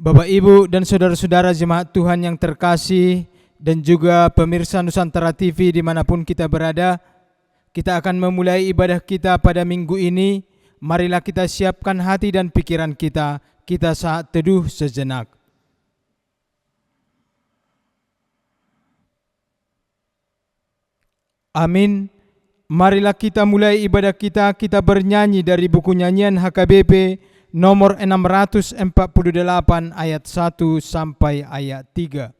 Bapak, Ibu, dan saudara-saudara jemaat Tuhan yang terkasih, dan juga pemirsa Nusantara TV dimanapun kita berada, kita akan memulai ibadah kita pada minggu ini. Marilah kita siapkan hati dan pikiran kita saat teduh sejenak. Amin. Marilah kita mulai ibadah kita bernyanyi dari buku nyanyian HKBP nomor 648 ayat 1 sampai ayat 3.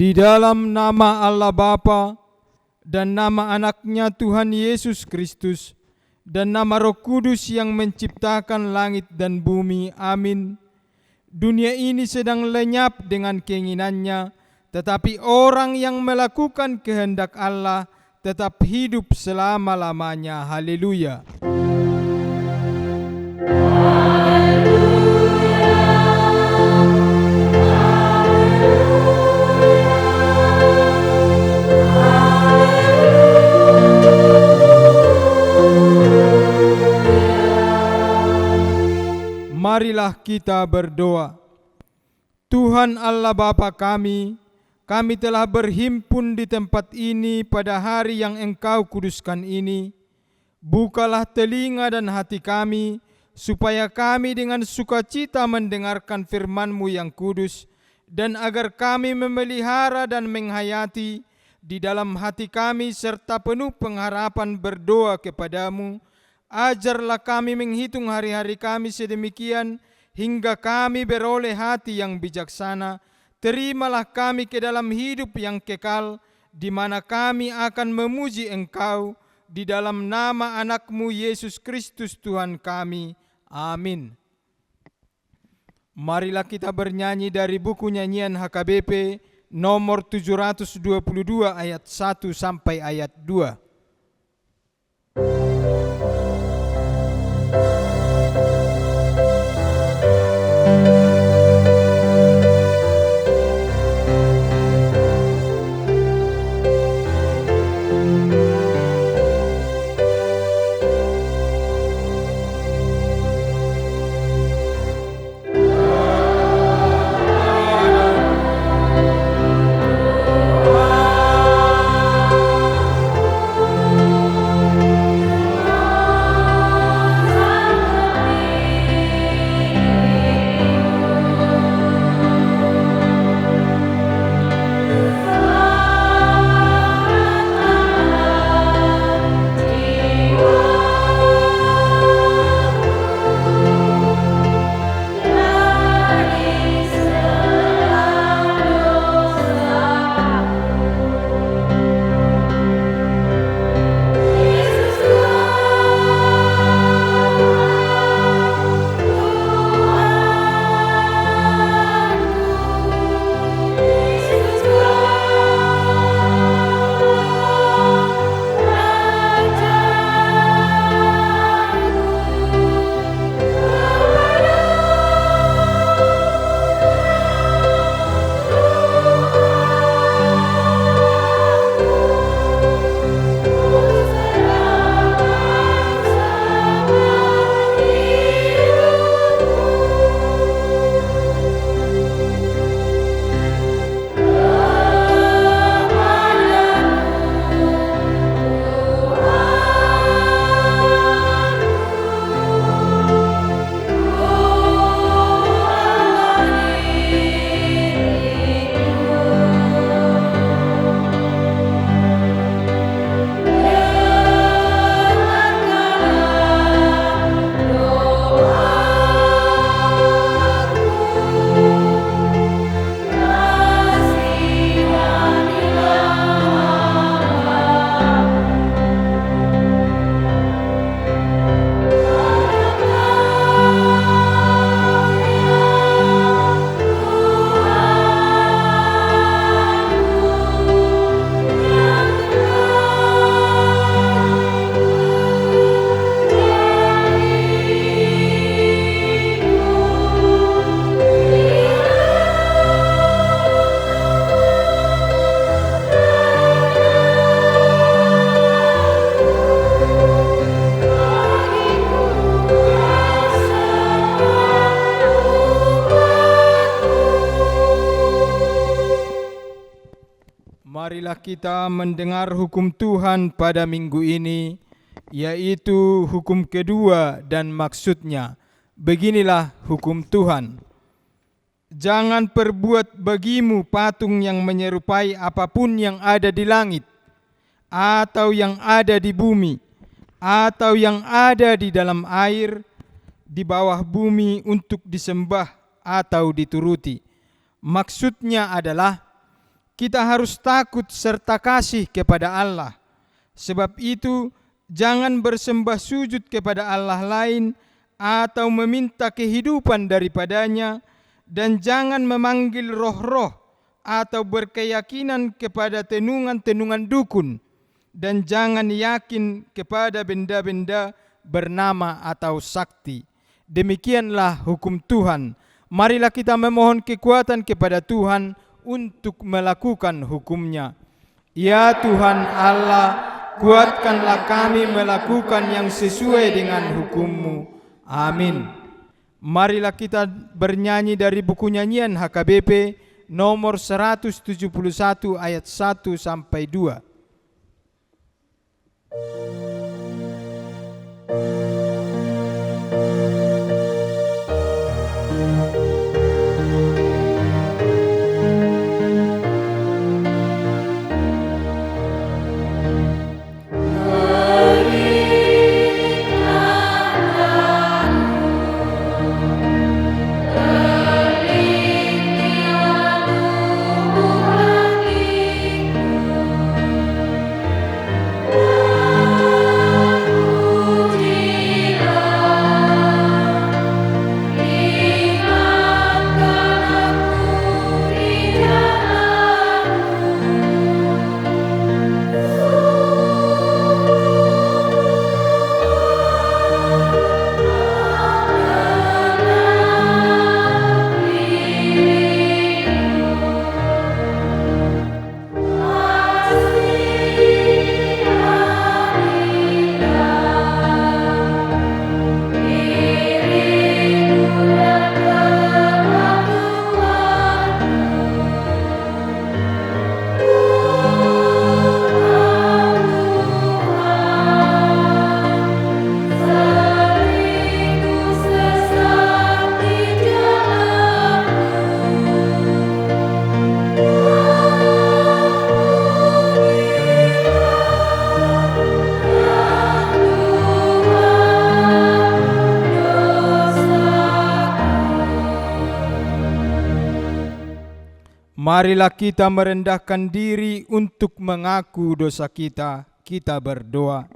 Di dalam nama Allah Bapa dan nama anaknya Tuhan Yesus Kristus dan nama Roh Kudus yang menciptakan langit dan bumi. Amin. Dunia ini sedang lenyap dengan keinginannya, tetapi orang yang melakukan kehendak Allah tetap hidup selama-lamanya. Haleluya. Marilah kita berdoa. Tuhan Allah Bapa kami telah berhimpun di tempat ini pada hari yang Engkau kuduskan ini. Bukalah telinga dan hati kami, supaya kami dengan sukacita mendengarkan firman-Mu yang kudus, dan agar kami memelihara dan menghayati di dalam hati kami serta penuh pengharapan berdoa kepadamu. Ajarlah kami menghitung hari-hari kami sedemikian hingga kami beroleh hati yang bijaksana. Terimalah kami ke dalam hidup yang kekal, di mana kami akan memuji Engkau di dalam nama anak-Mu Yesus Kristus Tuhan kami. Amin. Marilah kita bernyanyi dari buku nyanyian HKBP nomor 722 ayat 1 sampai ayat 2. Marilah kita mendengar hukum Tuhan pada minggu ini, yaitu hukum kedua dan maksudnya. Beginilah hukum Tuhan. Jangan perbuat bagimu patung yang menyerupai apapun yang ada di langit, atau yang ada di bumi, atau yang ada di dalam air, di bawah bumi untuk disembah atau dituruti. Maksudnya adalah kita harus takut serta kasih kepada Allah. Sebab itu, jangan bersembah sujud kepada Allah lain atau meminta kehidupan daripadanya, dan jangan memanggil roh-roh atau berkeyakinan kepada tenungan-tenungan dukun, dan jangan yakin kepada benda-benda bernama atau sakti. Demikianlah hukum Tuhan. Marilah kita memohon kekuatan kepada Tuhan untuk melakukan hukumnya. Ya Tuhan Allah, kuatkanlah kami melakukan yang sesuai dengan hukum-Mu. Amin. Marilah kita bernyanyi dari buku nyanyian HKBP nomor 171 ayat 1 sampai 2. Oh Marilah kita merendahkan diri untuk mengaku dosa kita. Kita berdoa.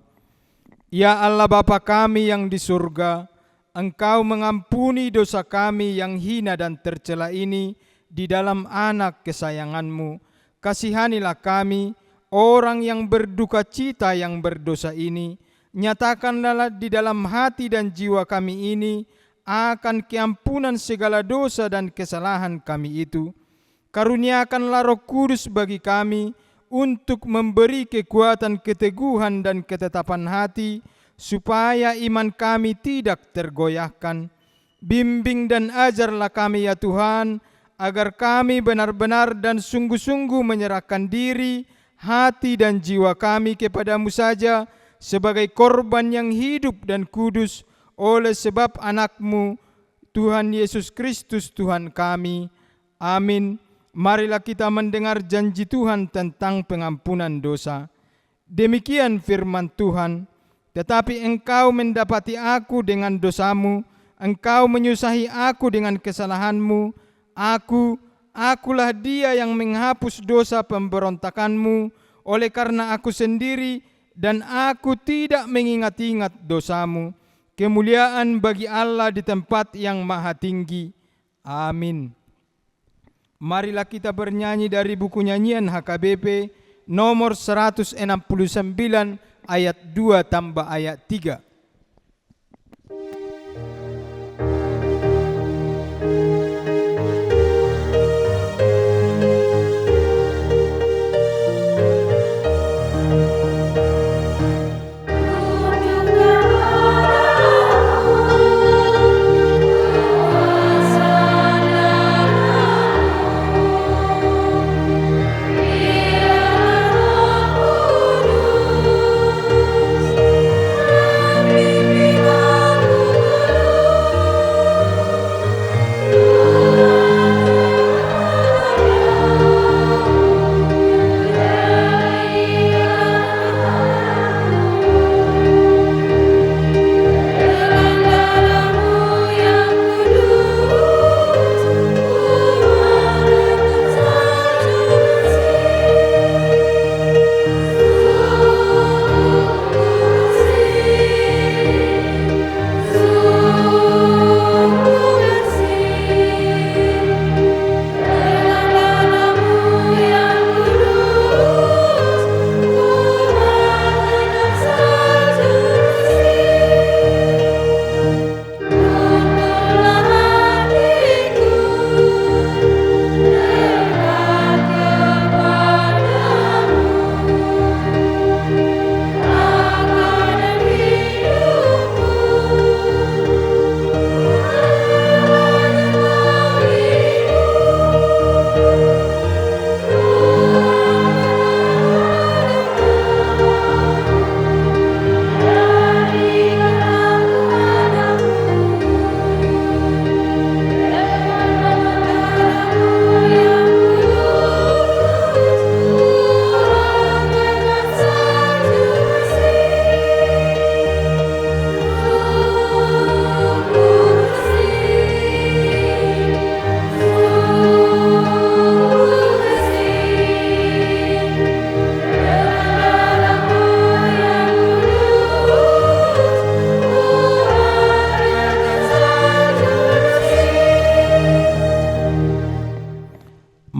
Ya Allah Bapa kami yang di surga, Engkau mengampuni dosa kami yang hina dan tercela ini di dalam anak kesayangan-Mu. Kasihanilah kami, orang yang berduka cita yang berdosa ini. Nyatakanlah di dalam hati dan jiwa kami ini akan keampunan segala dosa dan kesalahan kami itu. Karuniakanlah Roh Kudus bagi kami untuk memberi kekuatan, keteguhan dan ketetapan hati, supaya iman kami tidak tergoyahkan. Bimbing dan ajarlah kami ya Tuhan, agar kami benar-benar dan sungguh-sungguh menyerahkan diri, hati dan jiwa kami kepadamu saja, sebagai korban yang hidup dan kudus, oleh sebab anak-Mu, Tuhan Yesus Kristus Tuhan kami. Amin. Marilah kita mendengar janji Tuhan tentang pengampunan dosa. Demikian firman Tuhan, tetapi engkau mendapati aku dengan dosamu, engkau menyusahi aku dengan kesalahanmu. Akulah dia yang menghapus dosa pemberontakanmu, oleh karena aku sendiri dan aku tidak mengingat-ingat dosamu. Kemuliaan bagi Allah di tempat yang maha tinggi. Amin. Marilah kita bernyanyi dari buku nyanyian HKBP nomor 169 ayat 2 tambah ayat 3.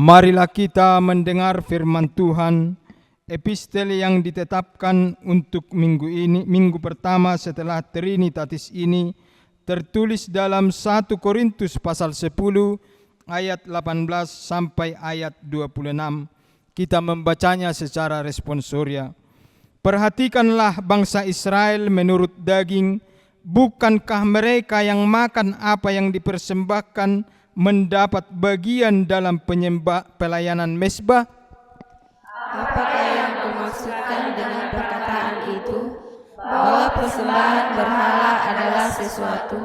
Marilah kita mendengar firman Tuhan, epistel yang ditetapkan untuk minggu pertama setelah Trinitatis ini, tertulis dalam 1 Korintus pasal 10 ayat 18 sampai ayat 26. Kita membacanya secara responsoria. Perhatikanlah bangsa Israel menurut daging, bukankah mereka yang makan apa yang dipersembahkan mendapat bagian dalam pelayanan mezbah? Apakah yang kumaksudkan dengan perkataan itu, bahwa persembahan berhala adalah sesuatu,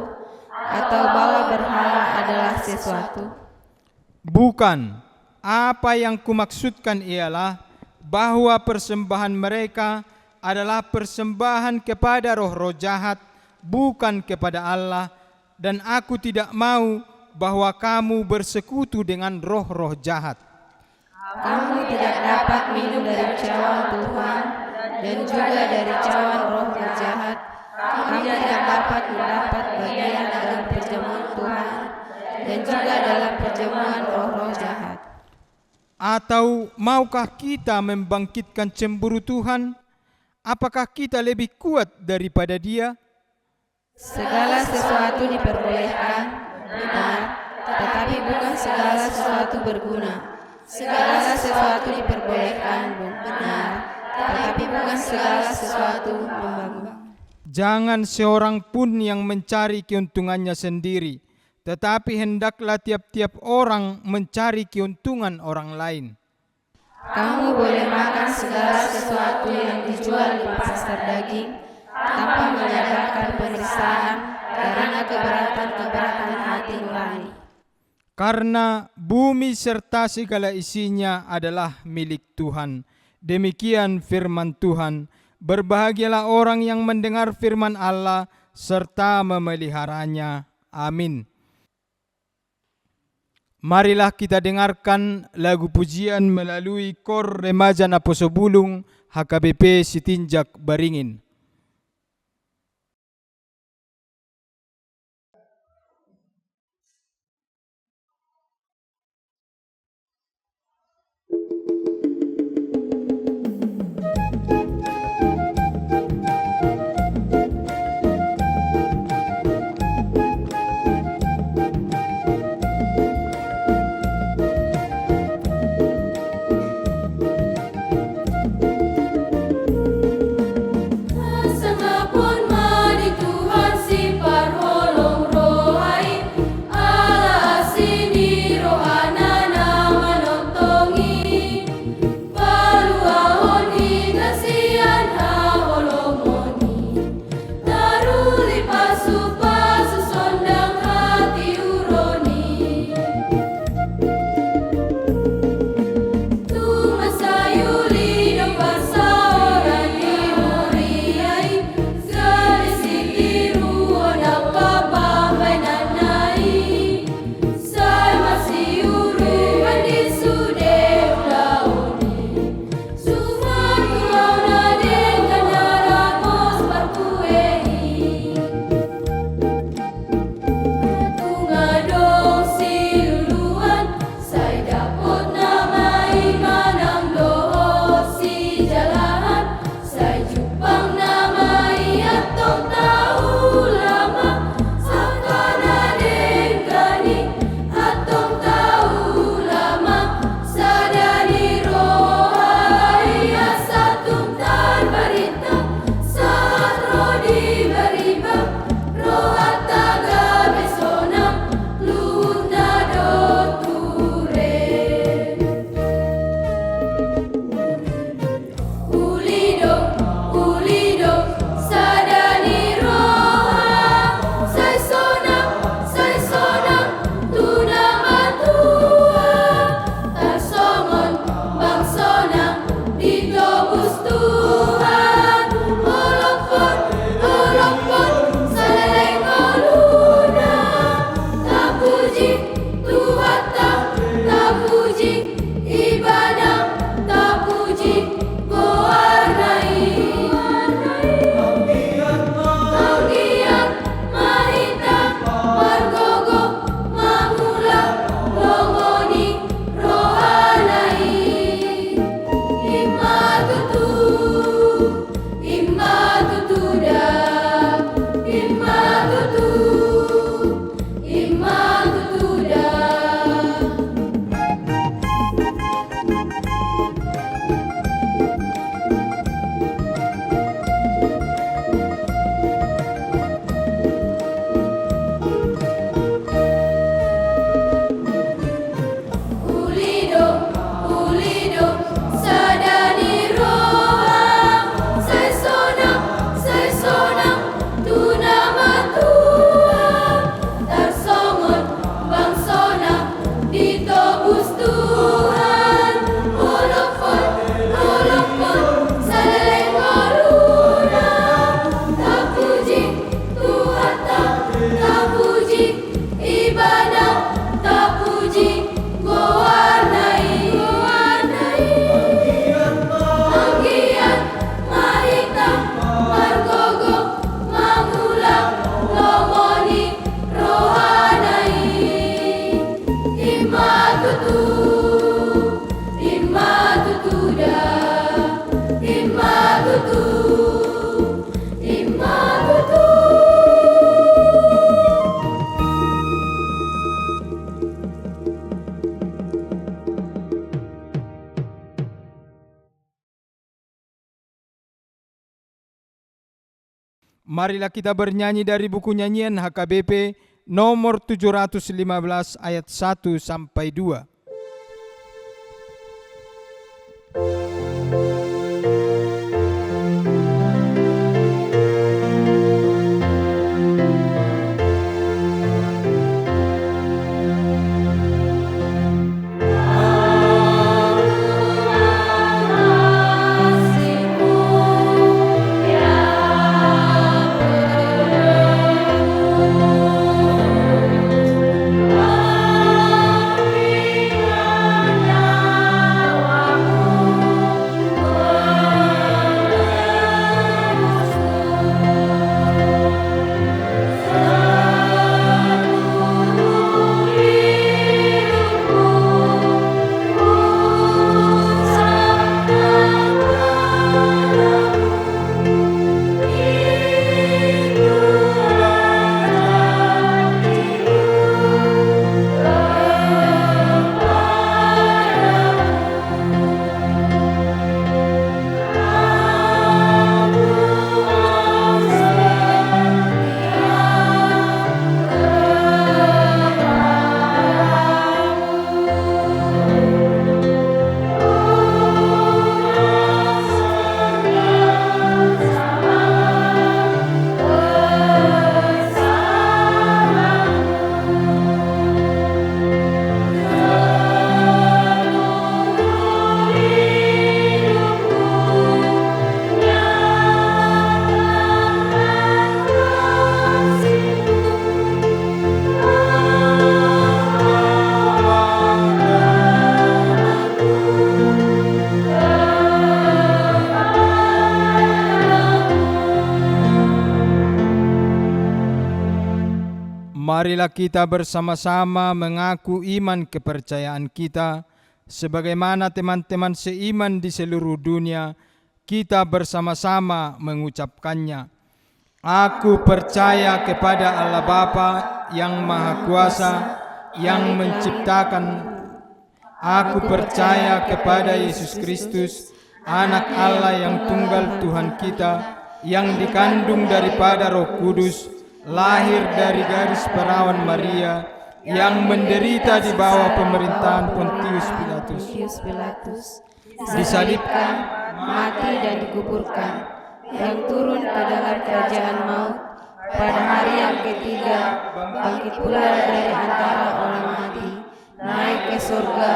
atau bahwa berhala adalah sesuatu? Bukan. Apa yang kumaksudkan ialah bahwa persembahan mereka adalah persembahan kepada roh-roh jahat, bukan kepada Allah, dan aku tidak mau bahwa kamu bersekutu dengan roh-roh jahat. Kamu tidak dapat minum dari cawan Tuhan dan juga dari cawan roh jahat. Kamu tidak dapat mendapat bagian dalam perjamuan Tuhan dan juga dalam perjamuan roh-roh jahat. Atau maukah kita membangkitkan cemburu Tuhan? Apakah kita lebih kuat daripada Dia? Segala sesuatu diperbolehkan, benar, tetapi bukan segala sesuatu berguna. Segala sesuatu diperbolehkan, benar, tetapi bukan segala sesuatu membangun. Jangan seorang pun yang mencari keuntungannya sendiri, tetapi hendaklah tiap-tiap orang mencari keuntungan orang lain. Kamu boleh makan segala sesuatu yang dijual di pasar daging tanpa menyadarkan pemeriksaan karena keberatan-keberatan hati nurani. Karena bumi serta segala isinya adalah milik Tuhan. Demikian firman Tuhan. Berbahagialah orang yang mendengar firman Allah serta memeliharanya. Amin. Marilah kita dengarkan lagu pujian melalui Kor Remaja Naposobulung HKBP Sitinjak Baringin. Marilah kita bernyanyi dari buku nyanyian HKBP nomor 715 ayat 1 sampai 2. Marilah kita bersama-sama mengaku iman kepercayaan kita, sebagaimana teman-teman seiman di seluruh dunia, kita bersama-sama mengucapkannya. Aku percaya kepada Allah Bapa yang Maha Kuasa, yang menciptakan. Aku percaya kepada Yesus Kristus, Anak Allah yang tunggal Tuhan kita, yang dikandung daripada Roh Kudus, lahir dari garis perawan Maria, yang menderita di bawah pemerintahan Pontius Pilatus, disalibkan, mati dan dikuburkan, yang turun ke dalam kerajaan maut, pada hari yang ketiga bangkit pula dari antara orang mati, naik ke surga,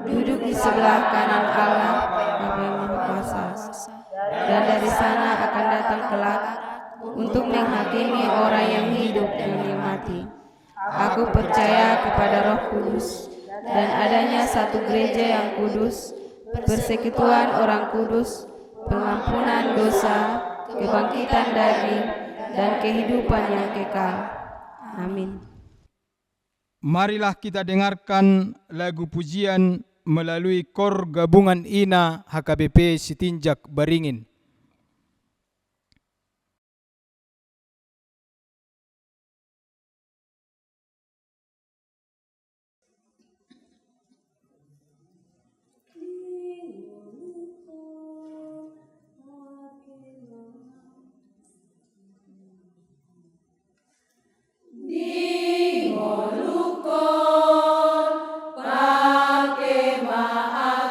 duduk di sebelah kanan Allah Bapa yang Maha Kuasa, dan dari sana akan datang kelak untuk menghakimi orang yang hidup dan yang mati. Aku percaya kepada Roh Kudus dan adanya satu gereja yang kudus, persekutuan orang kudus, pengampunan dosa, kebangkitan daging, dan kehidupan yang kekal. Amin. Marilah kita dengarkan lagu pujian melalui kor gabungan INA HKBP Sitinjak Beringin.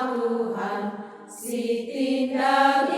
Tuhan, si tindak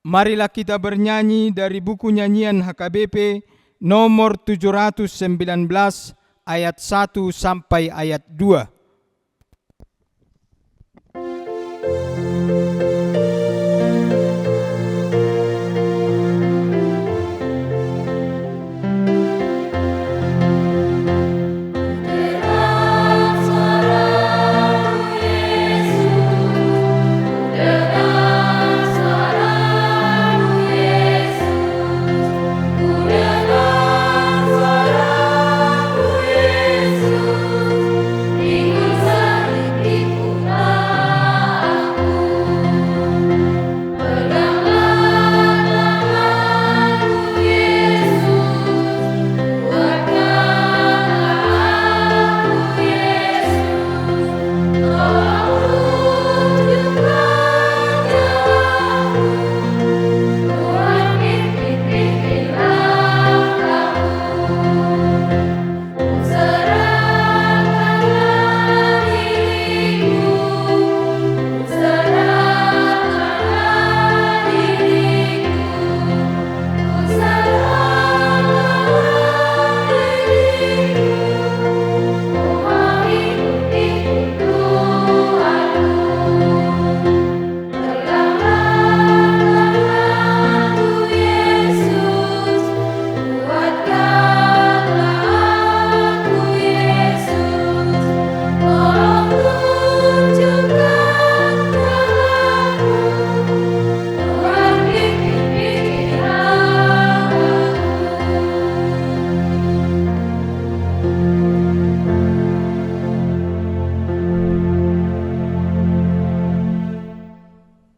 Marilah kita bernyanyi dari buku nyanyian HKBP nomor 719 ayat 1 sampai ayat 2.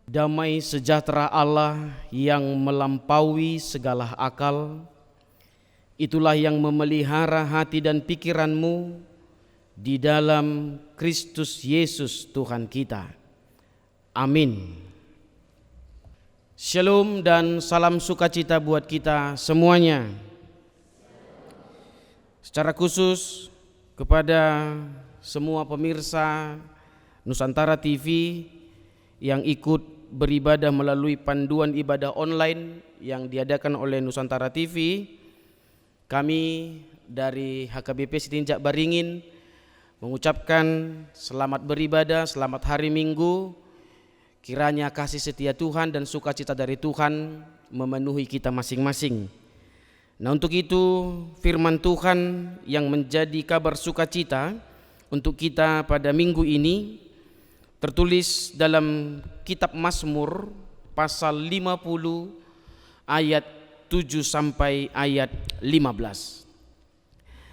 Damai sejahtera Allah yang melampaui segala akal, itulah yang memelihara hati dan pikiranmu di dalam Kristus Yesus Tuhan kita. Amin. Shalom dan salam sukacita buat kita semuanya. Secara khusus kepada semua pemirsa Nusantara TV yang ikut beribadah melalui panduan ibadah online yang diadakan oleh Nusantara TV, kami dari HKBP Sitinjak Baringin mengucapkan selamat beribadah, selamat hari Minggu. Kiranya kasih setia Tuhan dan sukacita dari Tuhan memenuhi kita masing-masing. Nah, untuk itu firman Tuhan yang menjadi kabar sukacita untuk kita pada minggu ini tertulis dalam kitab Mazmur pasal 50 ayat 7 sampai ayat 15.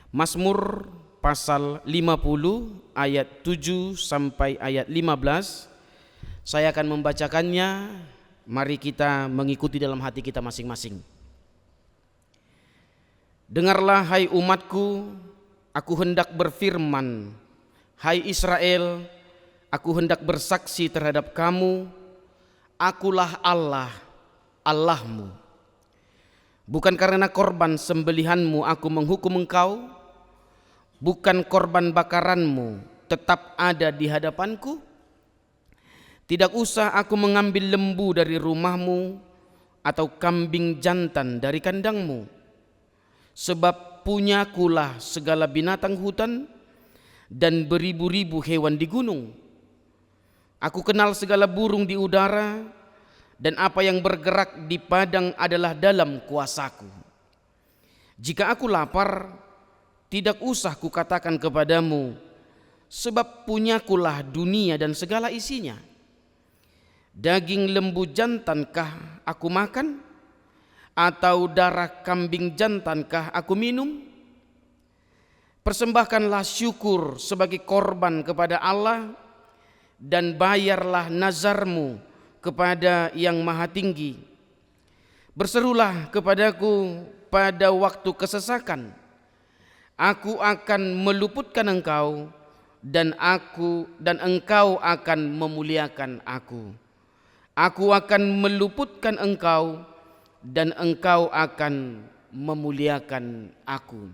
Mazmur pasal 50 ayat 7 sampai ayat 15. Saya akan membacakannya. Mari kita mengikuti dalam hati kita masing-masing. Dengarlah hai umatku, aku hendak berfirman. Hai Israel, aku hendak bersaksi terhadap kamu, akulah Allah, Allahmu. Bukan karena korban sembelihanmu aku menghukum engkau, bukan korban bakaranmu tetap ada di hadapanku. Tidak usah aku mengambil lembu dari rumahmu atau kambing jantan dari kandangmu, sebab punyakulah segala binatang hutan dan beribu-ribu hewan di gunung. Aku kenal segala burung di udara, dan apa yang bergerak di padang adalah dalam kuasaku. Jika aku lapar, tidak usah kukatakan kepadamu, sebab punyakulah dunia dan segala isinya. Daging lembu jantankah aku makan, atau darah kambing jantankah aku minum? Persembahkanlah syukur sebagai korban kepada Allah, dan bayarlah nazarmu kepada Yang Maha Tinggi. Berserulah kepadaku pada waktu kesesakan, aku akan meluputkan engkau, dan engkau akan memuliakan aku. Aku akan meluputkan engkau, dan engkau akan memuliakan aku.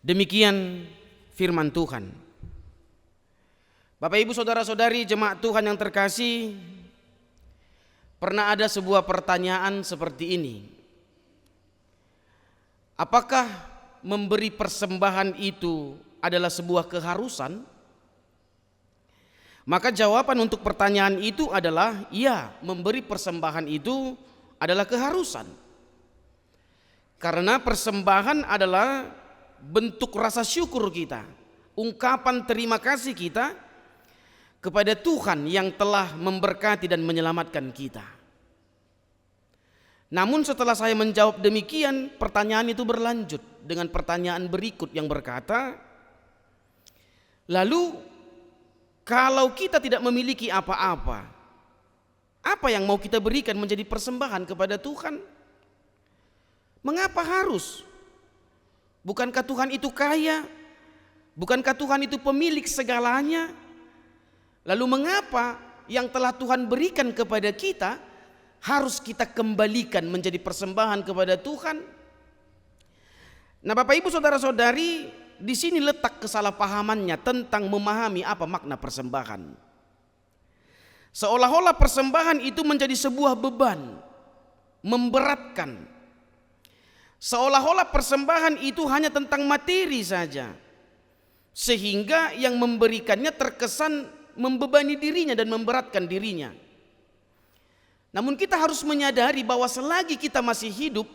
Demikian firman Tuhan. Bapak Ibu Saudara-saudari jemaat Tuhan yang terkasih, pernah ada sebuah pertanyaan seperti ini. Apakah memberi persembahan itu adalah sebuah keharusan? Maka jawaban untuk pertanyaan itu adalah ya, memberi persembahan itu adalah keharusan. Karena persembahan adalah bentuk rasa syukur kita, ungkapan terima kasih kita kepada Tuhan yang telah memberkati dan menyelamatkan kita. Namun setelah saya menjawab demikian, pertanyaan itu berlanjut dengan pertanyaan berikut yang berkata, lalu kalau kita tidak memiliki apa-apa, apa yang mau kita berikan menjadi persembahan kepada Tuhan? Mengapa harus? Bukankah Tuhan itu kaya? Bukankah Tuhan itu pemilik segalanya? Lalu mengapa yang telah Tuhan berikan kepada kita harus kita kembalikan menjadi persembahan kepada Tuhan? Nah, Bapak Ibu saudara-saudari, di sini letak kesalahpahamannya tentang memahami apa makna persembahan. Seolah-olah persembahan itu menjadi sebuah beban, memberatkan. Seolah-olah persembahan itu hanya tentang materi saja, sehingga yang memberikannya terkesan membebani dirinya dan memberatkan dirinya. Namun kita harus menyadari bahwa selagi kita masih hidup,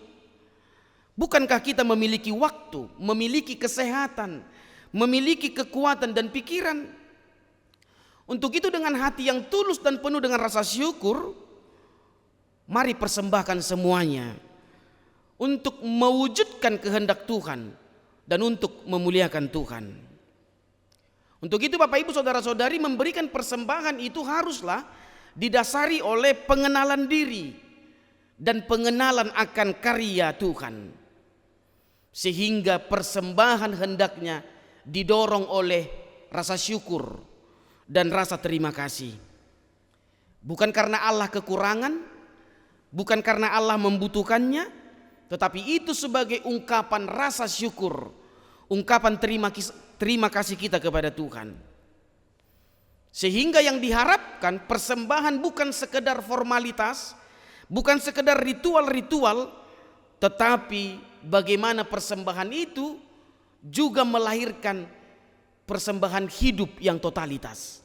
bukankah kita memiliki waktu, memiliki kesehatan, memiliki kekuatan dan pikiran? Untuk itu dengan hati yang tulus dan penuh dengan rasa syukur, mari persembahkan semuanya untuk mewujudkan kehendak Tuhan dan untuk memuliakan Tuhan. Untuk itu Bapak Ibu saudara-saudari, memberikan persembahan itu haruslah didasari oleh pengenalan diri dan pengenalan akan karya Tuhan. Sehingga persembahan hendaknya didorong oleh rasa syukur dan rasa terima kasih. Bukan karena Allah kekurangan, bukan karena Allah membutuhkannya, tetapi itu sebagai ungkapan rasa syukur, ungkapan terima kasih kita kepada Tuhan. Sehingga yang diharapkan persembahan bukan sekedar formalitas, bukan sekedar ritual-ritual, tetapi bagaimana persembahan itu juga melahirkan persembahan hidup yang totalitas.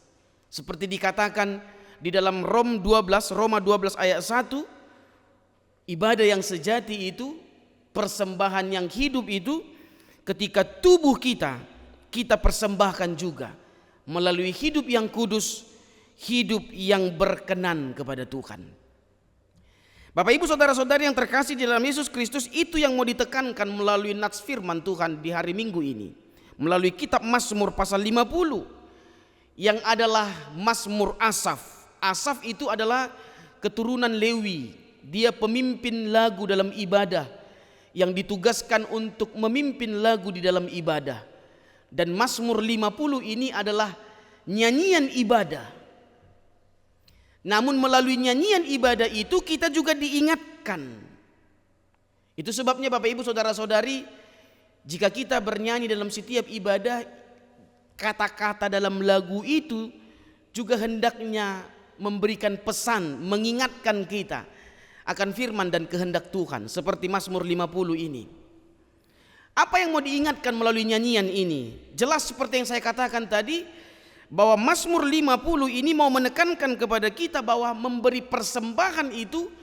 Seperti dikatakan di dalam Roma 12 ayat 1, ibadah yang sejati itu, persembahan yang hidup itu, ketika tubuh kita persembahkan juga melalui hidup yang kudus, hidup yang berkenan kepada Tuhan. Bapak Ibu saudara-saudari yang terkasih di dalam Yesus Kristus, itu yang mau ditekankan melalui nats firman Tuhan di hari Minggu ini, melalui kitab Mazmur pasal 50 yang adalah Mazmur Asaf. Asaf itu adalah keturunan Lewi, dia pemimpin lagu dalam ibadah yang ditugaskan untuk memimpin lagu di dalam ibadah. Dan Mazmur 50 ini adalah nyanyian ibadah. Namun melalui nyanyian ibadah itu kita juga diingatkan. Itu sebabnya Bapak Ibu saudara-saudari, jika kita bernyanyi dalam setiap ibadah, kata-kata dalam lagu itu juga hendaknya memberikan pesan, mengingatkan kita akan firman dan kehendak Tuhan, seperti Mazmur 50 ini. Apa yang mau diingatkan melalui nyanyian ini? Jelas seperti yang saya katakan tadi, bahwa Mazmur 50 ini mau menekankan kepada kita bahwa memberi persembahan itu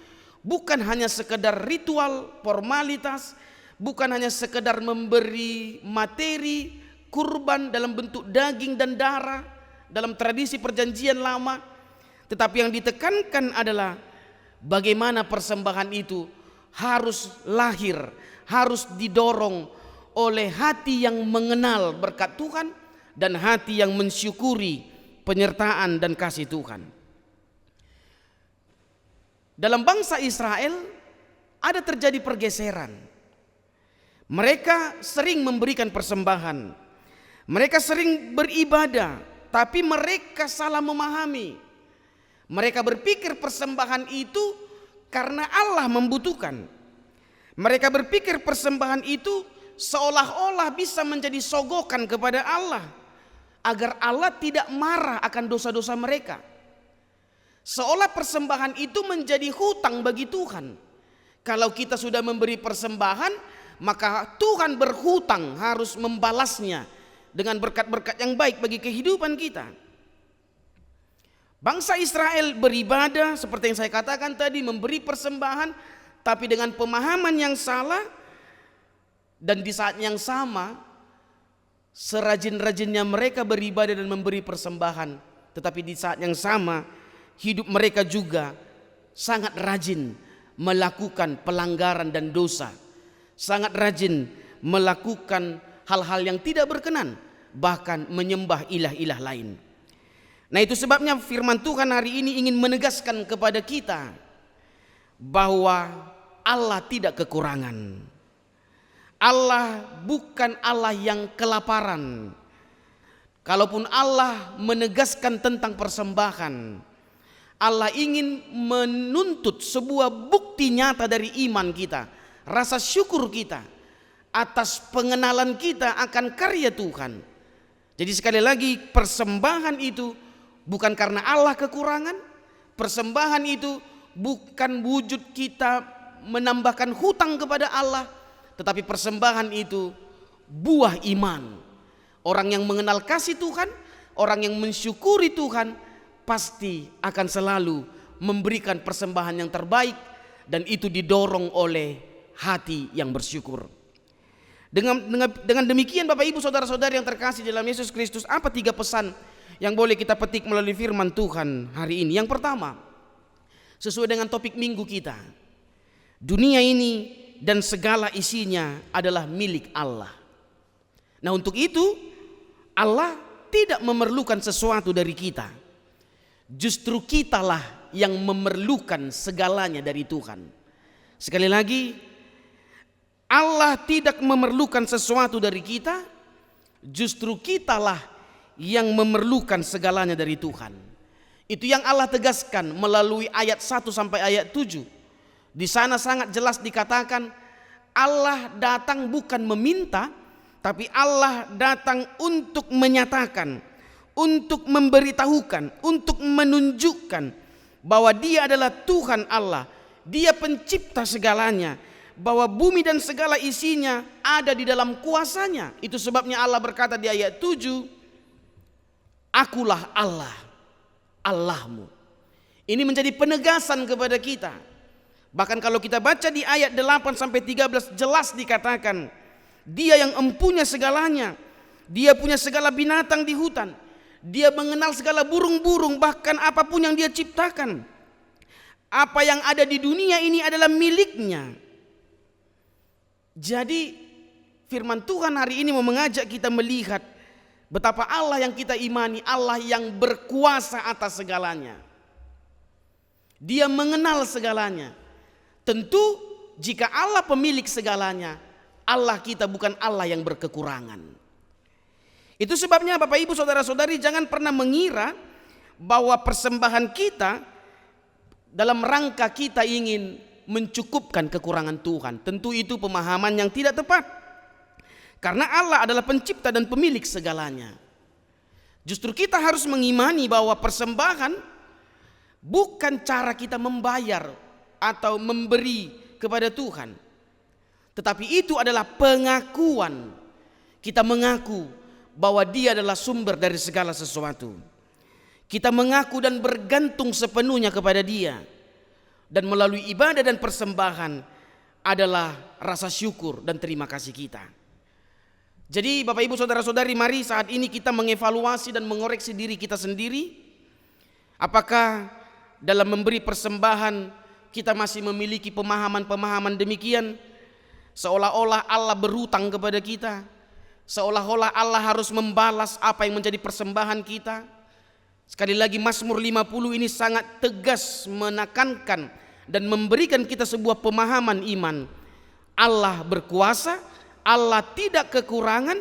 bukan hanya sekedar ritual, formalitas, bukan hanya sekedar memberi materi, kurban dalam bentuk daging dan darah dalam tradisi perjanjian lama, tetapi yang ditekankan adalah bagaimana persembahan itu harus lahir, harus didorong oleh hati yang mengenal berkat Tuhan dan hati yang mensyukuri penyertaan dan kasih Tuhan. Dalam bangsa Israel ada terjadi pergeseran. Mereka sering memberikan persembahan, mereka sering beribadah, tapi mereka salah memahami. Mereka berpikir persembahan itu karena Allah membutuhkan. Mereka berpikir persembahan itu seolah-olah bisa menjadi sogokan kepada Allah, agar Allah tidak marah akan dosa-dosa mereka. Seolah persembahan itu menjadi hutang bagi Tuhan. Kalau kita sudah memberi persembahan, maka Tuhan berhutang harus membalasnya dengan berkat-berkat yang baik bagi kehidupan kita. Bangsa Israel beribadah seperti yang saya katakan tadi, memberi persembahan, tapi dengan pemahaman yang salah. Dan di saat yang sama, serajin-rajinnya mereka beribadah dan memberi persembahan, tetapi di saat yang sama hidup mereka juga sangat rajin melakukan pelanggaran dan dosa, sangat rajin melakukan hal-hal yang tidak berkenan, bahkan menyembah ilah-ilah lain. Nah, itu sebabnya firman Tuhan hari ini ingin menegaskan kepada kita bahwa Allah tidak kekurangan. Allah bukan Allah yang kelaparan. Kalaupun Allah menegaskan tentang persembahan, Allah ingin menuntut sebuah bukti nyata dari iman kita, rasa syukur kita atas pengenalan kita akan karya Tuhan. Jadi sekali lagi, persembahan itu bukan karena Allah kekurangan. Persembahan itu bukan wujud kita menambahkan hutang kepada Allah, tetapi persembahan itu buah iman. Orang yang mengenal kasih Tuhan, orang yang mensyukuri Tuhan, pasti akan selalu memberikan persembahan yang terbaik, dan itu didorong oleh hati yang bersyukur. Dengan demikian Bapak Ibu Saudara-saudari yang terkasih dalam Yesus Kristus, apa 3 pesan yang boleh kita petik melalui firman Tuhan hari ini? Yang pertama, sesuai dengan topik minggu kita, dunia ini dan segala isinya adalah milik Allah. Nah, untuk itu Allah tidak memerlukan sesuatu dari kita. Justru kitalah yang memerlukan segalanya dari Tuhan. Sekali lagi, Allah tidak memerlukan sesuatu dari kita, justru kitalah yang memerlukan segalanya dari Tuhan. Itu yang Allah tegaskan melalui ayat 1 sampai ayat 7. Di sana sangat jelas dikatakan, Allah datang bukan meminta, tapi Allah datang untuk menyatakan, untuk memberitahukan, untuk menunjukkan bahwa Dia adalah Tuhan Allah, Dia pencipta segalanya, bahwa bumi dan segala isinya ada di dalam kuasanya. Itu sebabnya Allah berkata di ayat 7, Akulah Allah, Allahmu. Ini menjadi penegasan kepada kita. Bahkan kalau kita baca di ayat 8 sampai 13 jelas dikatakan, Dia yang empunya segalanya, Dia punya segala binatang di hutan, Dia mengenal segala burung-burung, bahkan apapun yang Dia ciptakan. Apa yang ada di dunia ini adalah miliknya. Jadi firman Tuhan hari ini mau mengajak kita melihat betapa Allah yang kita imani, Allah yang berkuasa atas segalanya. Dia mengenal segalanya. Tentu jika Allah pemilik segalanya, Allah kita bukan Allah yang berkekurangan. Itu sebabnya Bapak Ibu Saudara-saudari jangan pernah mengira bahwa persembahan kita dalam rangka kita ingin mencukupkan kekurangan Tuhan. Tentu itu pemahaman yang tidak tepat. Karena Allah adalah pencipta dan pemilik segalanya. Justru kita harus mengimani bahwa persembahan bukan cara kita membayar atau memberi kepada Tuhan. Tetapi itu adalah pengakuan. Kita mengaku bahwa Dia adalah sumber dari segala sesuatu. Kita mengaku dan bergantung sepenuhnya kepada Dia. Dan melalui ibadah dan persembahan adalah rasa syukur dan terima kasih kita. Jadi Bapak Ibu Saudara-saudari, mari saat ini kita mengevaluasi dan mengoreksi diri kita sendiri. Apakah dalam memberi persembahan kita masih memiliki pemahaman-pemahaman demikian, seolah-olah Allah berhutang kepada kita, seolah-olah Allah harus membalas apa yang menjadi persembahan kita. Sekali lagi Mazmur 50 ini sangat tegas menekankan dan memberikan kita sebuah pemahaman iman. Allah berkuasa, Allah tidak kekurangan,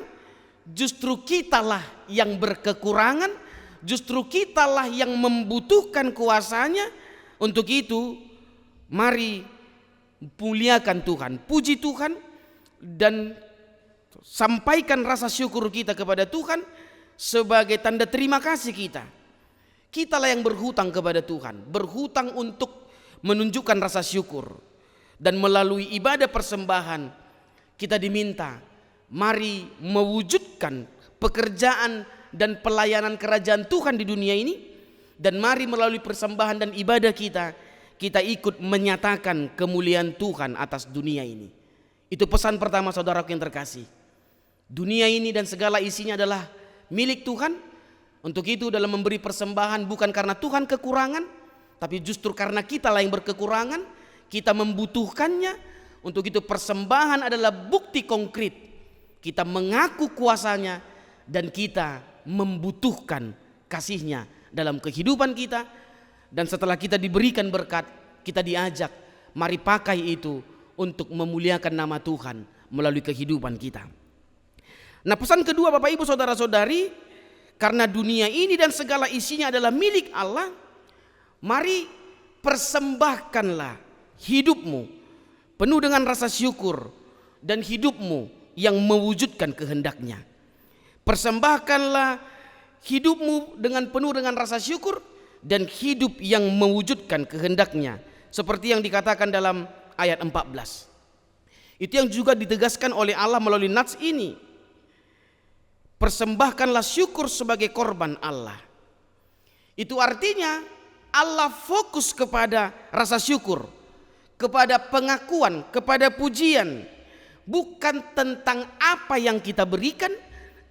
justru kitalah yang berkekurangan, justru kitalah yang membutuhkan kuasanya. Untuk itu mari muliakan Tuhan, puji Tuhan, dan sampaikan rasa syukur kita kepada Tuhan sebagai tanda terima kasih kita. Kitalah yang berhutang kepada Tuhan, berhutang untuk menunjukkan rasa syukur. Dan melalui ibadah persembahan kita diminta, mari mewujudkan pekerjaan dan pelayanan kerajaan Tuhan di dunia ini. Dan mari melalui persembahan dan ibadah kita ikut menyatakan kemuliaan Tuhan atas dunia ini. Itu pesan pertama saudaraku yang terkasih. Dunia ini dan segala isinya adalah milik Tuhan. Untuk itu dalam memberi persembahan bukan karena Tuhan kekurangan, tapi justru karena kitalah yang berkekurangan, kita membutuhkannya. Untuk itu persembahan adalah bukti konkret kita mengaku kuasanya dan kita membutuhkan kasihnya dalam kehidupan kita. Dan setelah kita diberikan berkat, kita diajak mari pakai itu untuk memuliakan nama Tuhan melalui kehidupan kita. Nah, pesan kedua Bapak Ibu saudara-saudari, karena dunia ini dan segala isinya adalah milik Allah, mari persembahkanlah hidupmu penuh dengan rasa syukur dan hidupmu yang mewujudkan kehendaknya. Persembahkanlah hidupmu dengan penuh dengan rasa syukur dan hidup yang mewujudkan kehendaknya, seperti yang dikatakan dalam ayat 14. Itu yang juga ditegaskan oleh Allah melalui nats ini. Persembahkanlah syukur sebagai korban Allah. Itu artinya Allah fokus kepada rasa syukur, kepada pengakuan, kepada pujian, bukan tentang apa yang kita berikan,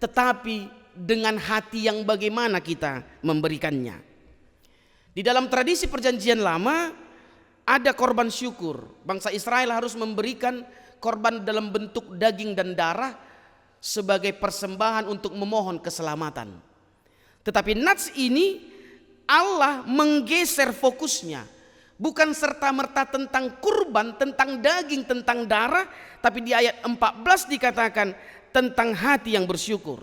tetapi dengan hati yang bagaimana kita memberikannya. Di dalam tradisi perjanjian lama ada korban syukur. Bangsa Israel harus memberikan korban dalam bentuk daging dan darah sebagai persembahan untuk memohon keselamatan. Tetapi nats ini Allah menggeser fokusnya, bukan serta-merta tentang kurban, tentang daging, tentang darah, tapi di ayat 14 dikatakan tentang hati yang bersyukur.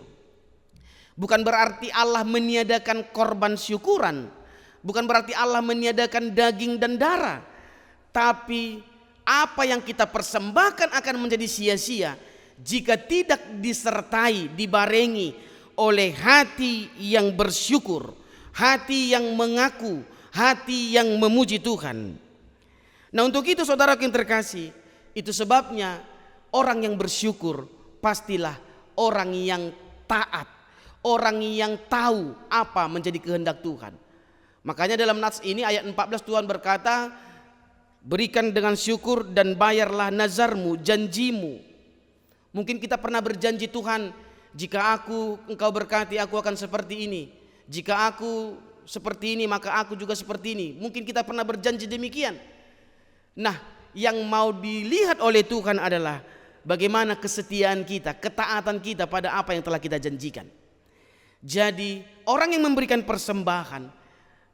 Bukan berarti Allah meniadakan korban syukuran, bukan berarti Allah meniadakan daging dan darah, tapi apa yang kita persembahkan akan menjadi sia-sia jika tidak disertai, dibarengi oleh hati yang bersyukur, hati yang mengaku, hati yang memuji Tuhan. Nah, untuk itu saudara yang terkasih, itu sebabnya orang yang bersyukur pastilah orang yang taat, orang yang tahu apa menjadi kehendak Tuhan. Makanya dalam nats ini ayat 14 Tuhan berkata, berikan dengan syukur dan bayarlah nazarmu, janjimu. Mungkin kita pernah berjanji, Tuhan, jika engkau berkati aku akan seperti ini. Jika aku seperti ini maka aku juga seperti ini. Mungkin kita pernah berjanji demikian. Nah, yang mau dilihat oleh Tuhan adalah bagaimana kesetiaan kita, ketaatan kita pada apa yang telah kita janjikan. Jadi orang yang memberikan persembahan,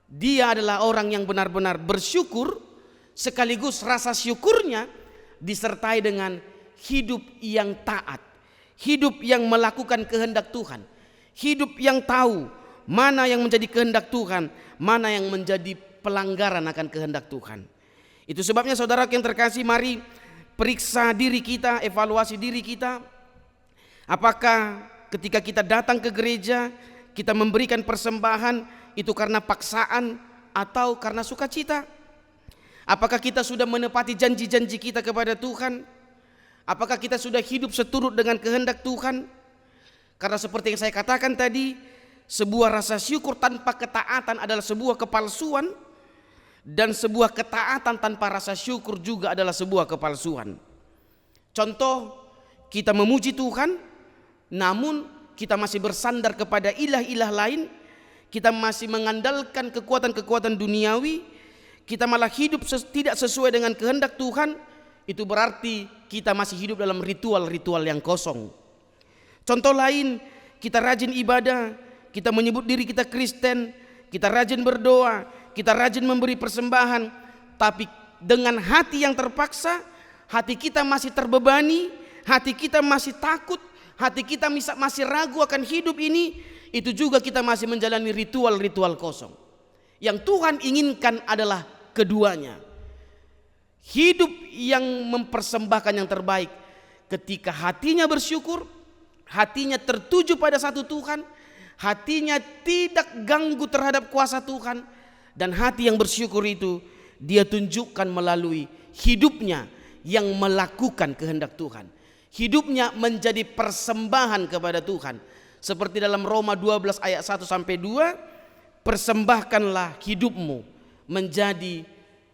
dia adalah orang yang benar-benar bersyukur, sekaligus rasa syukurnya disertai dengan hidup yang taat, hidup yang melakukan kehendak Tuhan, hidup yang tahu mana yang menjadi kehendak Tuhan, mana yang menjadi pelanggaran akan kehendak Tuhan. Itu sebabnya saudara yang terkasih, mari periksa diri kita, evaluasi diri kita. Apakah ketika kita datang ke gereja, kita memberikan persembahan itu karena paksaan atau karena sukacita? Apakah kita sudah menepati janji-janji kita kepada Tuhan? Apakah kita sudah hidup seturut dengan kehendak Tuhan? Karena seperti yang saya katakan tadi, sebuah rasa syukur tanpa ketaatan adalah sebuah kepalsuan, dan sebuah ketaatan tanpa rasa syukur juga adalah sebuah kepalsuan. Contoh, kita memuji Tuhan, namun kita masih bersandar kepada ilah-ilah lain, kita masih mengandalkan kekuatan-kekuatan duniawi, kita malah hidup tidak sesuai dengan kehendak Tuhan, itu berarti kita masih hidup dalam ritual-ritual yang kosong. Contoh lain, kita rajin ibadah, kita menyebut diri kita Kristen, kita rajin berdoa, kita rajin memberi persembahan, tapi dengan hati yang terpaksa, hati kita masih terbebani, hati kita masih takut, hati kita masih ragu akan hidup ini, itu juga kita masih menjalani ritual-ritual kosong. Yang Tuhan inginkan adalah keduanya. Hidup yang mempersembahkan yang terbaik ketika hatinya bersyukur, hatinya tertuju pada satu Tuhan, hatinya tidak ganggu terhadap kuasa Tuhan, dan hati yang bersyukur itu dia tunjukkan melalui hidupnya yang melakukan kehendak Tuhan. Hidupnya menjadi persembahan kepada Tuhan. Seperti dalam Roma 12 ayat 1 sampai 2, persembahkanlah hidupmu menjadi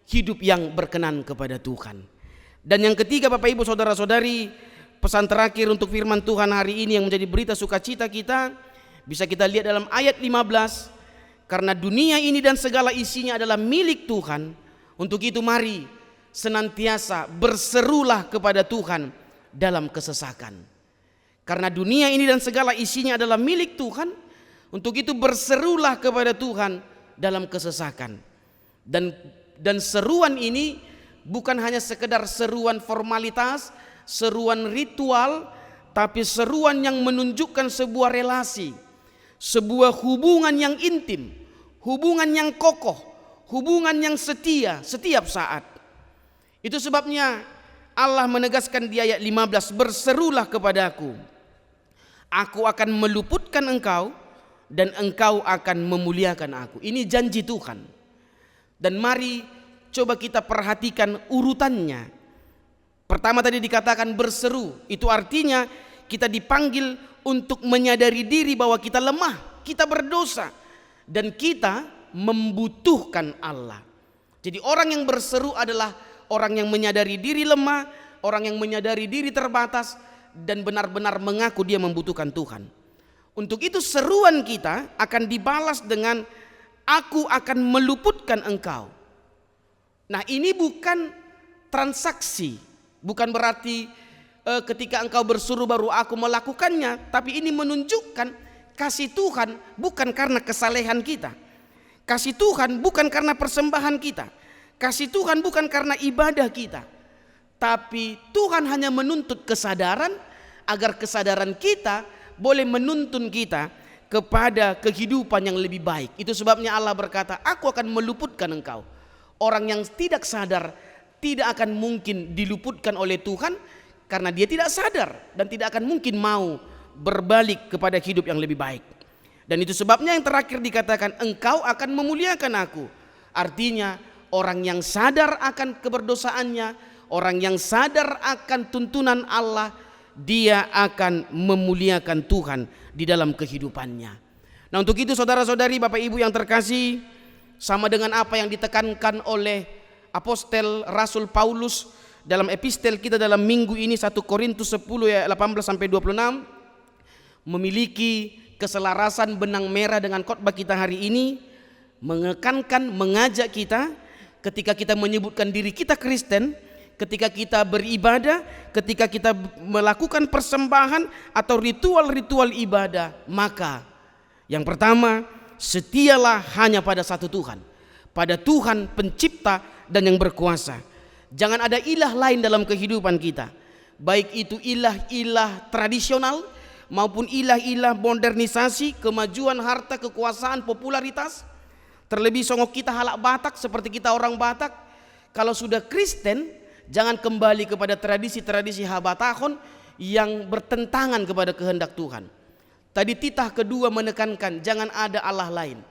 hidup yang berkenan kepada Tuhan. Dan yang ketiga, Bapak Ibu Saudara-saudari, pesan terakhir untuk firman Tuhan hari ini yang menjadi berita sukacita kita, bisa kita lihat dalam ayat 15. Karena dunia ini dan segala isinya adalah milik Tuhan, untuk itu mari senantiasa berserulah kepada Tuhan dalam kesesakan. Karena dunia ini dan segala isinya adalah milik Tuhan, untuk itu berserulah kepada Tuhan dalam kesesakan. Dan seruan ini bukan hanya sekedar seruan formalitas, seruan ritual, tapi seruan yang menunjukkan sebuah relasi, sebuah hubungan yang intim, hubungan yang kokoh, hubungan yang setia setiap saat. Itu sebabnya Allah menegaskan di ayat 15, berserulah kepadaku, aku akan meluputkan engkau dan engkau akan memuliakan aku. Ini janji Tuhan. Dan mari coba kita perhatikan urutannya. Pertama tadi dikatakan berseru, itu artinya kita dipanggil untuk menyadari diri bahwa kita lemah, kita berdosa, dan kita membutuhkan Allah. Jadi orang yang berseru adalah orang yang menyadari diri lemah, orang yang menyadari diri terbatas, dan benar-benar mengaku dia membutuhkan Tuhan. Untuk itu seruan kita akan dibalas dengan aku akan meluputkan engkau. Nah, ini bukan transaksi, bukan berarti ketika engkau berseru baru aku melakukannya, tapi ini menunjukkan kasih Tuhan bukan karena kesalehan kita, kasih Tuhan bukan karena persembahan kita, kasih Tuhan bukan karena ibadah kita, tapi Tuhan hanya menuntut kesadaran agar kesadaran kita boleh menuntun kita kepada kehidupan yang lebih baik. Itu sebabnya Allah berkata, aku akan meluputkan engkau. Orang yang tidak sadar tidak akan mungkin diluputkan oleh Tuhan, karena dia tidak sadar dan tidak akan mungkin mau berbalik kepada hidup yang lebih baik. Dan itu sebabnya yang terakhir dikatakan, engkau akan memuliakan aku. Artinya orang yang sadar akan keberdosaannya, orang yang sadar akan tuntunan Allah, dia akan memuliakan Tuhan di dalam kehidupannya. Nah, untuk itu saudara-saudari, Bapak Ibu yang terkasih, sama dengan apa yang ditekankan oleh Apostel Rasul Paulus dalam epistel kita dalam minggu ini, 1 Korintus 10 ayat 18 sampai 26, memiliki keselarasan benang merah dengan khotbah kita hari ini, menekankan, mengajak kita ketika kita menyebutkan diri kita Kristen, ketika kita beribadah, ketika kita melakukan persembahan atau ritual-ritual ibadah, maka yang pertama, setialah hanya pada satu Tuhan, pada Tuhan pencipta dan yang berkuasa. Jangan ada ilah lain dalam kehidupan kita, baik itu ilah-ilah tradisional maupun ilah-ilah modernisasi, kemajuan, harta, kekuasaan, popularitas. Terlebih songok kita halak Batak, seperti kita orang Batak. Kalau sudah Kristen, jangan kembali kepada tradisi-tradisi Habatahon yang bertentangan kepada kehendak Tuhan. Tadi titah kedua menekankan jangan ada Allah lain.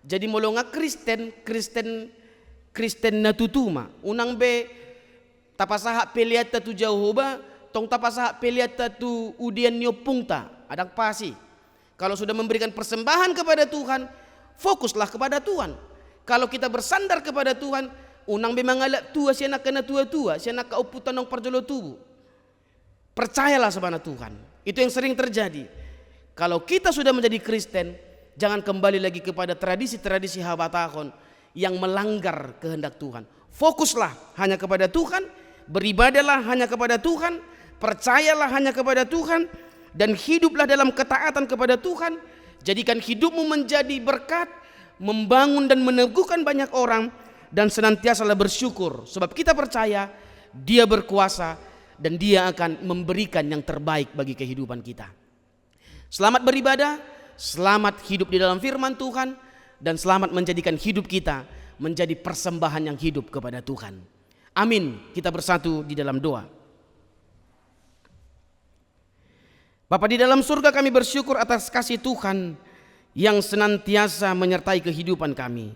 Jadi molonga Kristen natutuma unang be tapasaha peliata tu Jehovah, tong tapasaha peliata tu udian nyopungta adak pasi. Kalau sudah memberikan persembahan kepada Tuhan, fokuslah kepada Tuhan. Kalau kita bersandar kepada Tuhan, unang be mangalak tua sianak kena tua-tua, sianak kauputan nong parjolo tubuh. Percayalah sama Tuhan. Itu yang sering terjadi. Kalau kita sudah menjadi Kristen, jangan kembali lagi kepada tradisi-tradisi Habatahon yang melanggar kehendak Tuhan. Fokuslah hanya kepada Tuhan, beribadahlah hanya kepada Tuhan, percayalah hanya kepada Tuhan, dan hiduplah dalam ketaatan kepada Tuhan. Jadikan hidupmu menjadi berkat, membangun dan meneguhkan banyak orang, dan senantiasalah bersyukur, sebab kita percaya Dia berkuasa dan Dia akan memberikan yang terbaik bagi kehidupan kita. Selamat beribadah, selamat hidup di dalam firman Tuhan, dan selamat menjadikan hidup kita menjadi persembahan yang hidup kepada Tuhan. Amin. Kita bersatu di dalam doa. Bapa di dalam surga, kami bersyukur atas kasih Tuhan yang senantiasa menyertai kehidupan kami.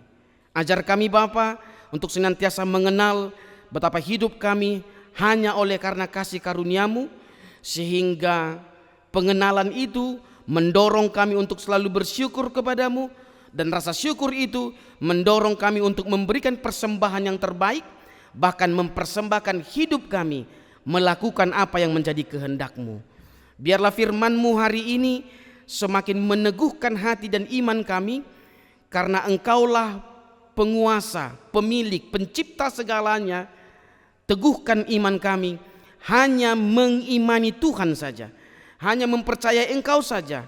Ajar kami Bapa untuk senantiasa mengenal betapa hidup kami hanya oleh karena kasih karunia-Mu, sehingga pengenalan itu mendorong kami untuk selalu bersyukur kepadamu, dan rasa syukur itu mendorong kami untuk memberikan persembahan yang terbaik, bahkan mempersembahkan hidup kami melakukan apa yang menjadi kehendak-Mu. Biarlah firman-Mu hari ini semakin meneguhkan hati dan iman kami, karena Engkaulah penguasa, pemilik, pencipta segalanya. Teguhkan iman kami, hanya mengimani Tuhan saja, hanya mempercayai Engkau saja,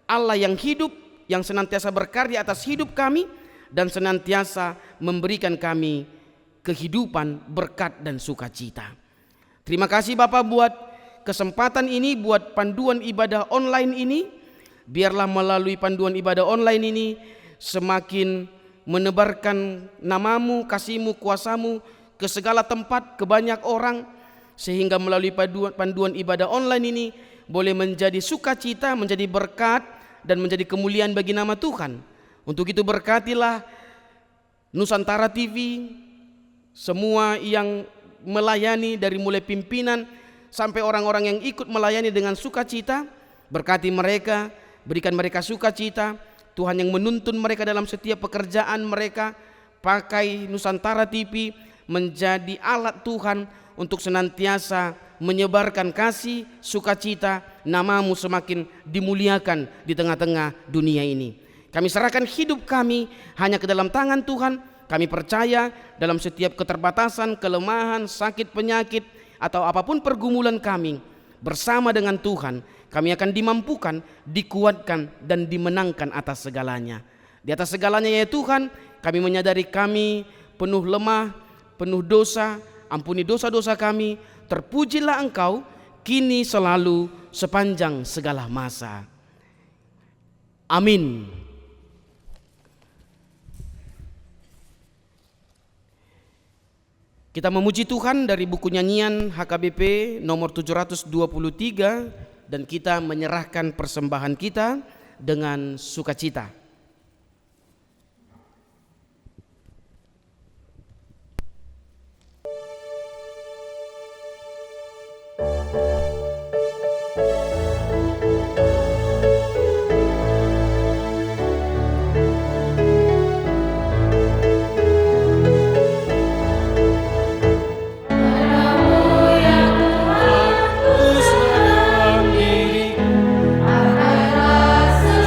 Allah yang hidup, yang senantiasa berkarya atas hidup kami, dan senantiasa memberikan kami kehidupan, berkat, dan sukacita. Terima kasih Bapa buat kesempatan ini, buat panduan ibadah online ini. Biarlah melalui panduan ibadah online ini semakin menebarkan nama-Mu, kasih-Mu, kuasa-Mu ke segala tempat, ke banyak orang, sehingga melalui panduan ibadah online ini boleh menjadi sukacita, menjadi berkat, dan menjadi kemuliaan bagi nama Tuhan. Untuk itu berkatilah Nusantara TV, semua yang melayani dari mulai pimpinan sampai orang-orang yang ikut melayani dengan sukacita. Berkati mereka, berikan mereka sukacita. Tuhan yang menuntun mereka dalam setiap pekerjaan mereka. Pakai Nusantara TV menjadi alat Tuhan untuk senantiasa menyebarkan kasih, sukacita, nama-Mu semakin dimuliakan di tengah-tengah dunia ini. Kami serahkan hidup kami hanya ke dalam tangan Tuhan. Kami percaya dalam setiap keterbatasan, kelemahan, sakit, penyakit, atau apapun pergumulan kami, bersama dengan Tuhan kami akan dimampukan, dikuatkan, dan dimenangkan atas segalanya. Di atas segalanya ya Tuhan, kami menyadari kami penuh lemah, penuh dosa. Ampuni dosa-dosa kami. Terpujilah Engkau kini, selalu, sepanjang segala masa. Amin. Kita memuji Tuhan dari buku nyanyian HKBP nomor 723, dan kita menyerahkan persembahan kita dengan sukacita. Agar rasa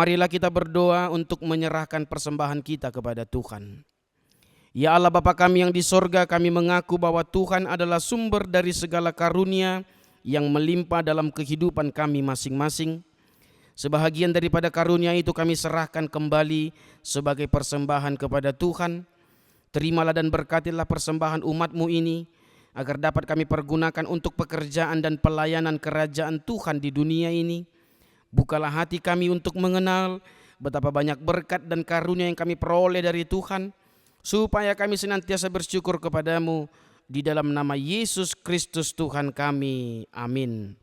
Marilah kita berdoa untuk menyerahkan persembahan kita kepada Tuhan. Ya Allah Bapa kami yang di sorga, kami mengaku bahwa Tuhan adalah sumber dari segala karunia yang melimpah dalam kehidupan kami masing-masing. Sebahagian daripada karunia itu kami serahkan kembali sebagai persembahan kepada Tuhan. Terimalah dan berkatilah persembahan umat-Mu ini, agar dapat kami pergunakan untuk pekerjaan dan pelayanan kerajaan Tuhan di dunia ini. Bukalah hati kami untuk mengenal betapa banyak berkat dan karunia yang kami peroleh dari Tuhan, supaya kami senantiasa bersyukur kepadamu di dalam nama Yesus Kristus Tuhan kami. Amin.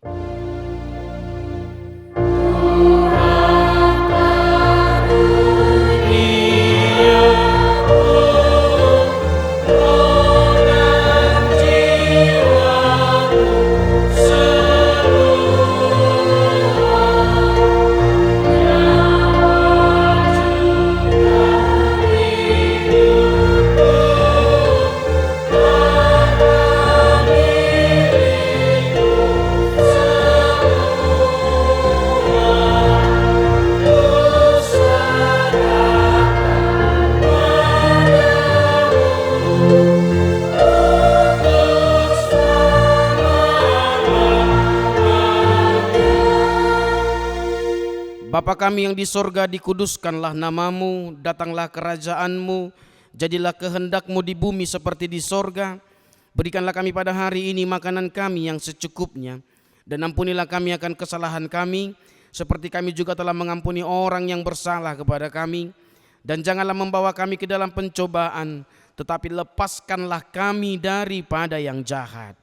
Bapa kami yang di sorga, dikuduskanlah namamu, datanglah kerajaanmu, jadilah kehendakmu di bumi seperti di sorga. Berikanlah kami pada hari ini makanan kami yang secukupnya, dan ampunilah kami akan kesalahan kami, seperti kami juga telah mengampuni orang yang bersalah kepada kami. Dan janganlah membawa kami ke dalam pencobaan, tetapi lepaskanlah kami daripada yang jahat.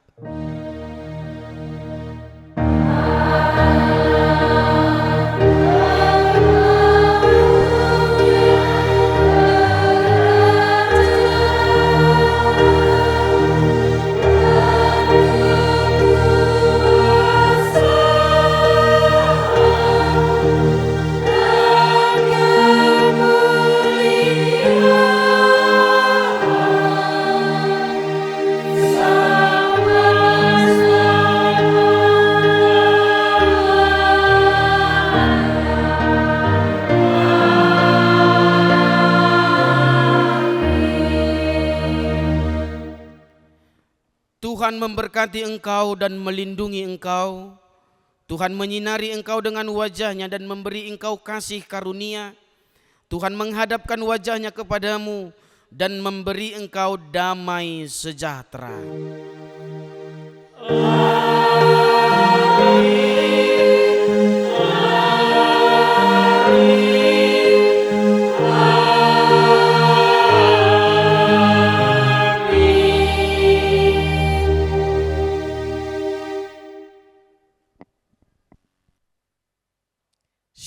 Tuhan memberkati engkau dan melindungi engkau. Tuhan menyinari engkau dengan wajah-Nya dan memberi engkau kasih karunia. Tuhan menghadapkan wajah-Nya kepadamu dan memberi engkau damai sejahtera.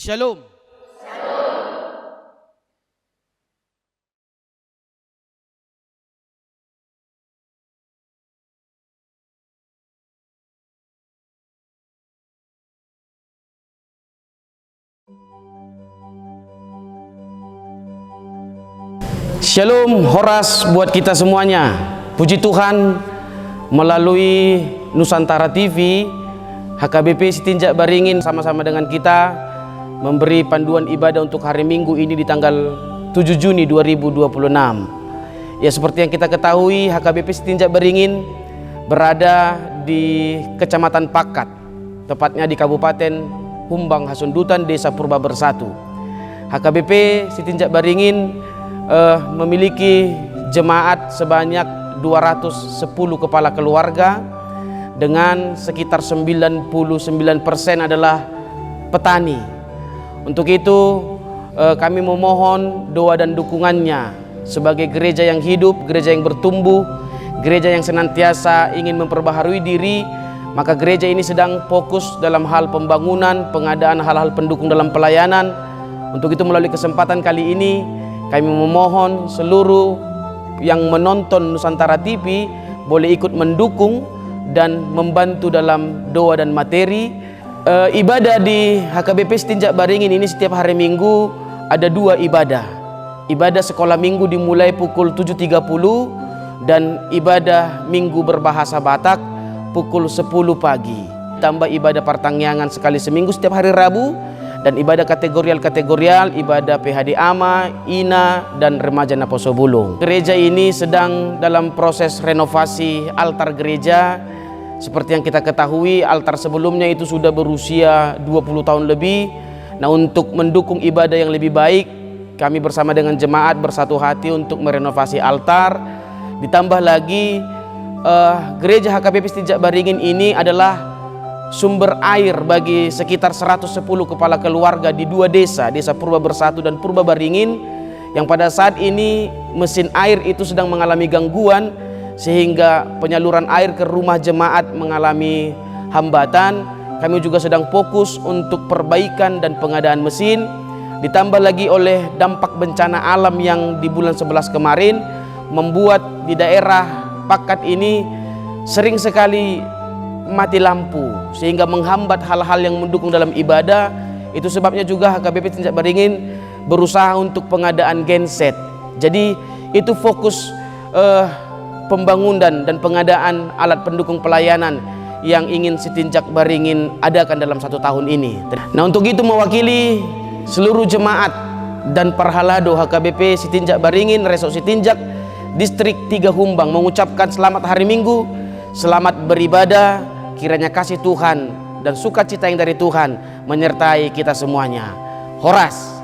Shalom. Shalom, horas buat kita semuanya. Puji Tuhan, melalui Nusantara TV, HKBP Sitinjak Baringin sama-sama dengan kita memberi panduan ibadah untuk hari Minggu ini di tanggal 7 Juni 2026. Ya, seperti yang kita ketahui, HKBP Sitinjak Baringin berada di Kecamatan Pakat, tepatnya di Kabupaten Humbang Hasundutan, Desa Purba Bersatu. HKBP Sitinjak Baringin memiliki jemaat sebanyak 210 kepala keluarga, dengan sekitar 99% adalah petani. Untuk itu kami memohon doa dan dukungannya sebagai gereja yang hidup, gereja yang bertumbuh, gereja yang senantiasa ingin memperbaharui diri. Maka gereja ini sedang fokus dalam hal pembangunan, pengadaan hal-hal pendukung dalam pelayanan. Untuk itu melalui kesempatan kali ini kami memohon seluruh yang menonton Nusantara TV boleh ikut mendukung dan membantu dalam doa dan materi. Ibadah di HKBP Sitinjak Baringin ini setiap hari Minggu ada 2 ibadah. Ibadah sekolah minggu dimulai pukul 7.30 dan ibadah minggu berbahasa Batak pukul 10 pagi. Tambah ibadah pertangyangan sekali seminggu setiap hari Rabu, dan ibadah kategorial ibadah PHD AMA, INA, dan Remaja Naposo Bulung. Gereja ini sedang dalam proses renovasi altar gereja. Seperti yang kita ketahui, altar sebelumnya itu sudah berusia 20 tahun lebih. Nah, untuk mendukung ibadah yang lebih baik, kami bersama dengan jemaat bersatu hati untuk merenovasi altar. Ditambah lagi gereja HKBP Setinjak Baringin ini adalah sumber air bagi sekitar 110 kepala keluarga di 2 desa, Desa Purba Bersatu dan Purba Baringin, yang pada saat ini mesin air itu sedang mengalami gangguan sehingga penyaluran air ke rumah jemaat mengalami hambatan. Kami juga sedang fokus untuk perbaikan dan pengadaan mesin, ditambah lagi oleh dampak bencana alam yang di bulan 11 kemarin membuat di daerah Pakat ini sering sekali mati lampu sehingga menghambat hal-hal yang mendukung dalam ibadah. Itu sebabnya juga HKBP Setinjak Baringin berusaha untuk pengadaan genset. Jadi itu fokus pembangunan dan pengadaan alat pendukung pelayanan yang ingin Setinjak Baringin adakan dalam 1 tahun ini. Nah, untuk itu mewakili seluruh jemaat dan Parhalado HKBP Setinjak Baringin Resok Setinjak Distrik 3 Humbang mengucapkan selamat hari Minggu, selamat beribadah. Kiranya kasih Tuhan dan sukacita yang dari Tuhan menyertai kita semuanya. Horas.